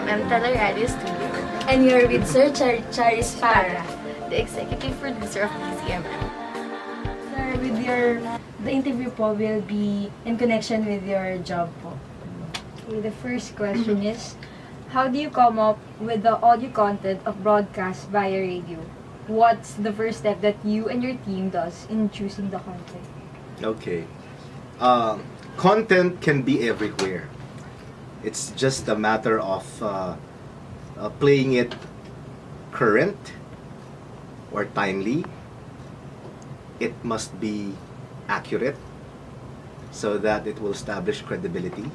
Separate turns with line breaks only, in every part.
and Teleradio Studio.
And you're with Sir Charis Para.
The executive producer of DCMM.
Sir, the interview po will be in connection with your job po.
Okay, the first question is, how do you come up with the audio content of broadcast via radio? What's the first step that you and your team does in choosing the content?
Okay. Content can be everywhere. It's just a matter of playing it current or timely. It must be accurate so that it will establish credibility.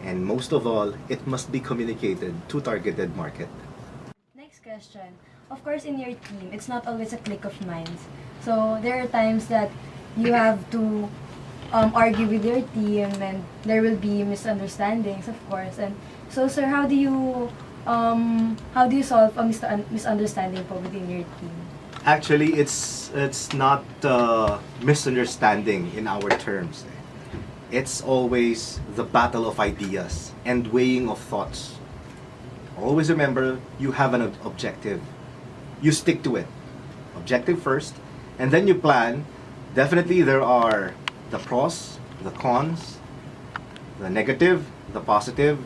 And most of all, it must be communicated to targeted market.
Next question. Of course, in your team, it's not always a click of minds. So there are times that you have to argue with your team, and there will be misunderstandings, of course. And so, sir, how do you solve a misunderstanding po within your team?
Actually, it's not misunderstanding in our terms. It's always the battle of ideas and weighing of thoughts. Always remember, you have an objective. You stick to it. Objective first, and then you plan. Definitely there are the pros, the cons, the negative, the positive,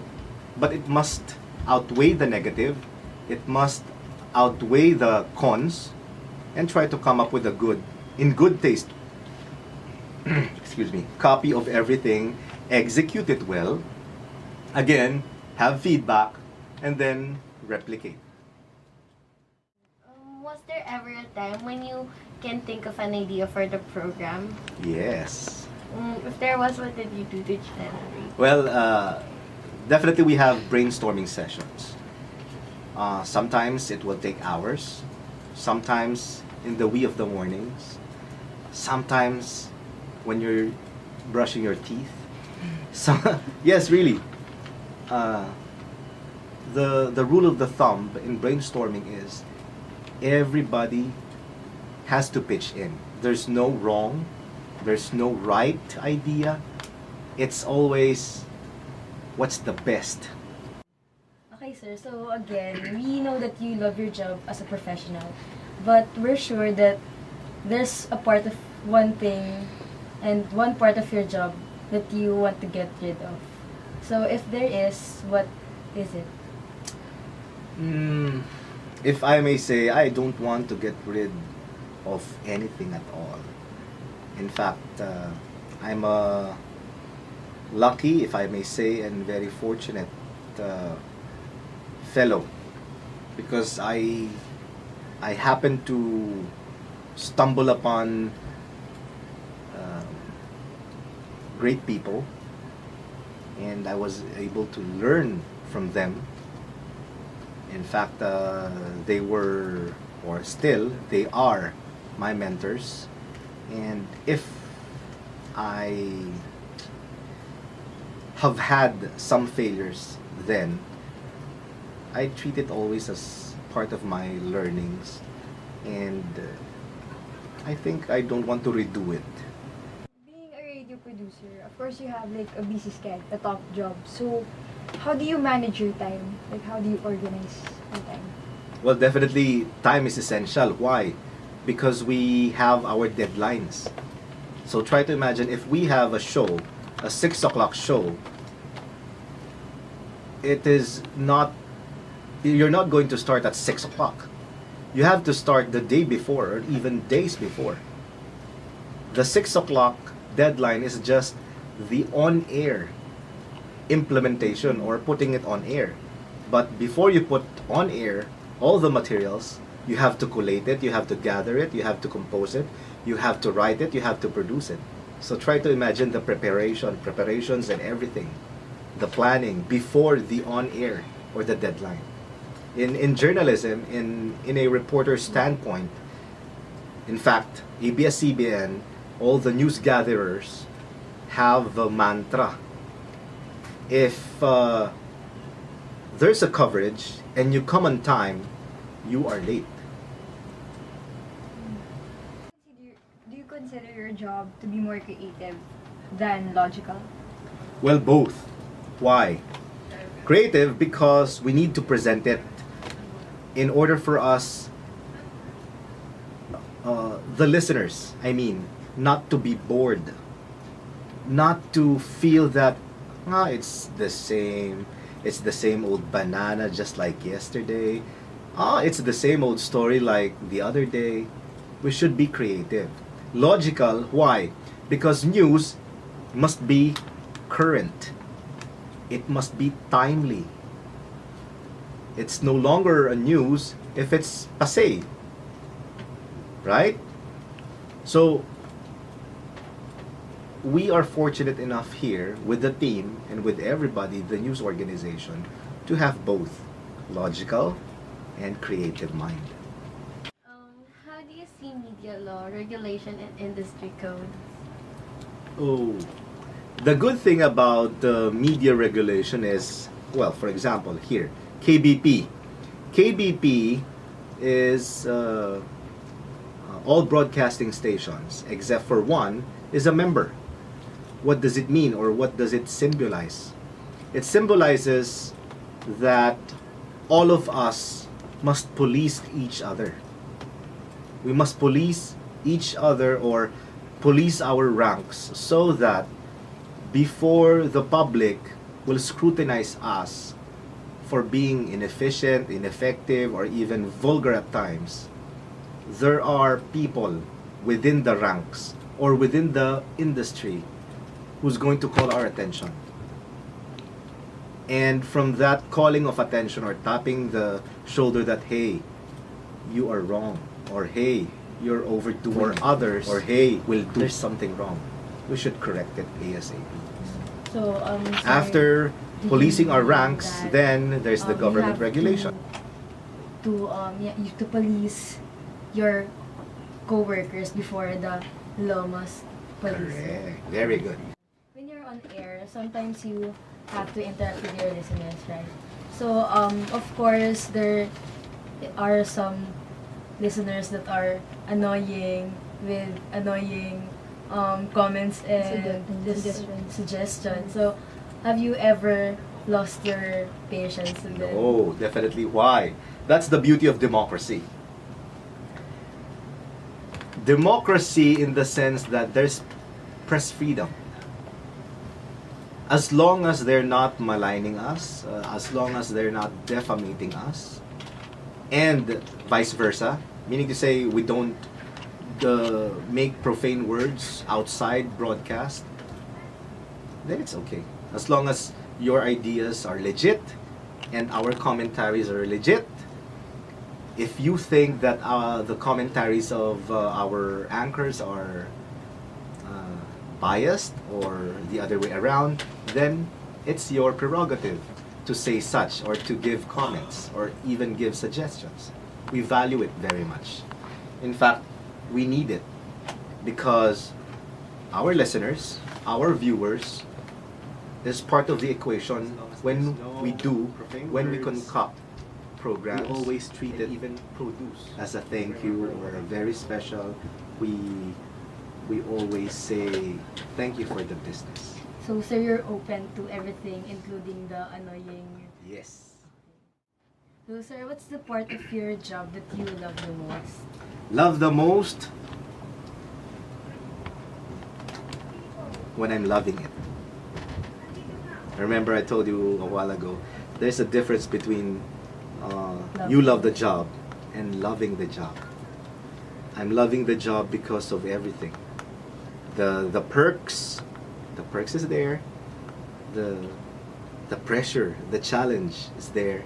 but it must outweigh the negative. It must outweigh the cons, and try to come up with a in good taste, excuse me, copy of everything, execute it well, again, have feedback, and then replicate.
Was there ever a time when you can think of an idea for the program?
Yes.
If there was, what did you do to generate?
Well, definitely we have brainstorming sessions. Sometimes it will take hours. Sometimes in the wee of the mornings. Sometimes when you're brushing your teeth. So, yes, really. The rule of the thumb in brainstorming is everybody has to pitch in. There's no wrong. There's no right idea. It's always what's the best.
Okay, sir. So again, we know that you love your job as a professional, but we're sure that there's a part of one thing and one part of your job that you want to get rid of. So if there is, what is it?
If I may say, I don't want to get rid of anything at all. In fact, I'm a lucky, if I may say, and very fortunate fellow, because I happened to stumble upon great people, and I was able to learn from them. In fact, they were, or still, they are my mentors. And if I have had some failures then, I treat it always as part of my learnings. And I think I don't want to redo it.
Being a radio producer, of course you have like a busy schedule, a top job. So, how do you manage your time? Like, how do you organize your time?
Well, definitely time is essential. Why? Because we have our deadlines. So try to imagine if we have a show, a 6 o'clock show, you're not going to start at 6 o'clock. You have to start the day before or even days before. The 6 o'clock deadline is just the on-air implementation or putting it on air. But before you put on air all the materials, you have to collate it, you have to gather it, you have to compose it, you have to write it, you have to produce it. So try to imagine the preparations and everything, the planning before the on air or the deadline. In journalism, in a reporter's standpoint, in fact, ABS-CBN, all the news gatherers have a mantra. If there's a coverage and you come on time, you are late.
Do you consider your job to be more creative than logical?
Well, both. Why? Creative because we need to present it in order for us, the listeners, I mean, not to be bored, not to feel that it's the same old banana just like yesterday. It's the same old story like the other day. We should be creative. Logical, why? Because news must be current. It must be timely. It's no longer a news if it's passé. Right? So, we are fortunate enough here with the team and with everybody, the news organization, to have both logical and creative mind.
How do you see media law, regulation, and industry codes?
Oh, the good thing about media regulation is, well, for example, here, KBP. KBP is all broadcasting stations, except for one, is a member. What does it mean, or what does it symbolize? It symbolizes that all of us must police each other. We must police each other or police our ranks so that before the public will scrutinize us for being inefficient, ineffective, or even vulgar at times, there are people within the ranks or within the industry who's going to call our attention. And from that calling of attention or tapping the shoulder that, hey, you are wrong, or hey, you're overdoing, or others, or hey, there's something wrong, we should correct it ASAP.
So,
After policing our ranks,
that,
then there's the
you
government
have
regulation.
to police your co-workers before the law must police you.
Correct. Very good.
When you're on air, sometimes you have to interact with your listeners, right? So, of course, there are some listeners that are annoying with annoying comments and suggestions. So, have you ever lost your patience with them?
No, definitely. Why? That's the beauty of democracy. Democracy in the sense that there's press freedom. As long as they're not maligning us, as long as they're not defamating us, and vice versa, meaning to say we don't make profane words outside broadcast, then it's okay. As long as your ideas are legit and our commentaries are legit. If you think that the commentaries of our anchors are biased or the other way around, then it's your prerogative to say such or to give comments or even give suggestions. We value it very much. In fact, we need it because our listeners, our viewers, is part of the equation when we concoct programs. We always treat it, even produce, as a thank you or a very special. We always say thank you for the business.
So, sir, you're open to everything, including the annoying.
Yes.
So, sir, what's the part of your job that you love the most?
Love the most when I'm loving it. Remember I told you a while ago, there's a difference between you love the job and loving the job. I'm loving the job because of everything. The perks is there. The pressure, the challenge is there.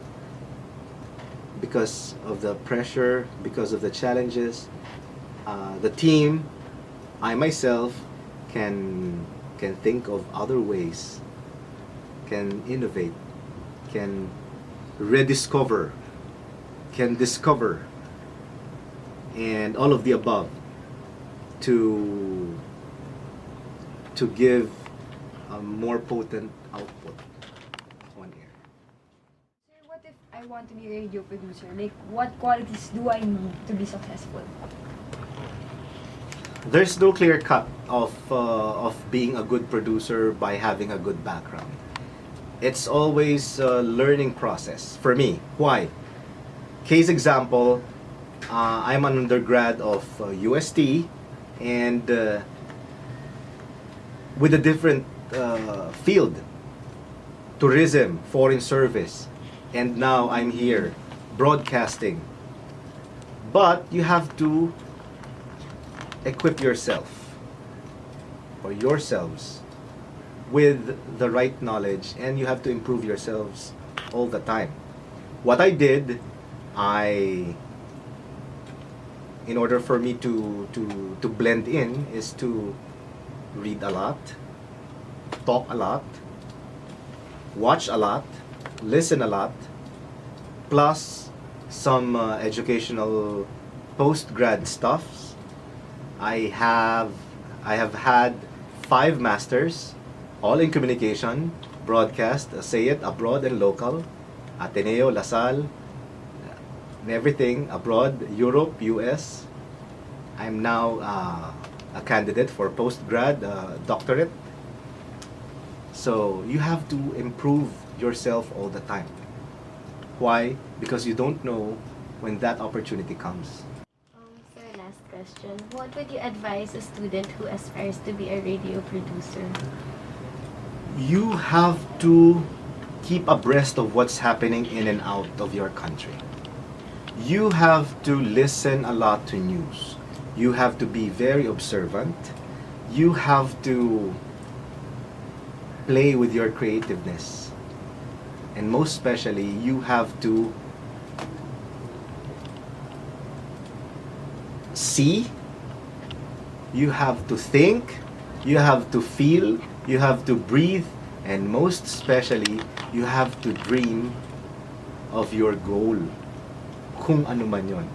Because of the pressure, because of the challenges, the team, I myself can think of other ways, can innovate, can rediscover, can discover, and all of the above to give a more potent output on air.
Sir, what if I want to be a radio producer? Like, what qualities do I need to be successful?
There's no clear cut of being a good producer by having a good background. it's always a learning process for me. Why? Case example, I'm an undergrad of UST, and with a different field, tourism, foreign service, and now I'm here, broadcasting. But you have to equip yourself or yourselves with the right knowledge, and you have to improve yourselves all the time. What I did, in order for me to blend in, is to read a lot, talk a lot, watch a lot, listen a lot, plus some educational post-grad stuffs. I have had 5 masters, all in communication, broadcast, say it, abroad and local, Ateneo, LaSalle, and everything, abroad, Europe, US. I'm now a candidate for post-grad doctorate. So you have to improve yourself all the time. Why? Because you don't know when that opportunity comes.
Sir, last question. What would you advise a student who aspires to be a radio producer?
You have to keep abreast of what's happening in and out of your country. You have to listen a lot to news. You have to be very observant. You have to play with your creativeness. And most especially, you have to see, you have to think, you have to feel, you have to breathe, and most especially, you have to dream of your goal. Kung ano man yon.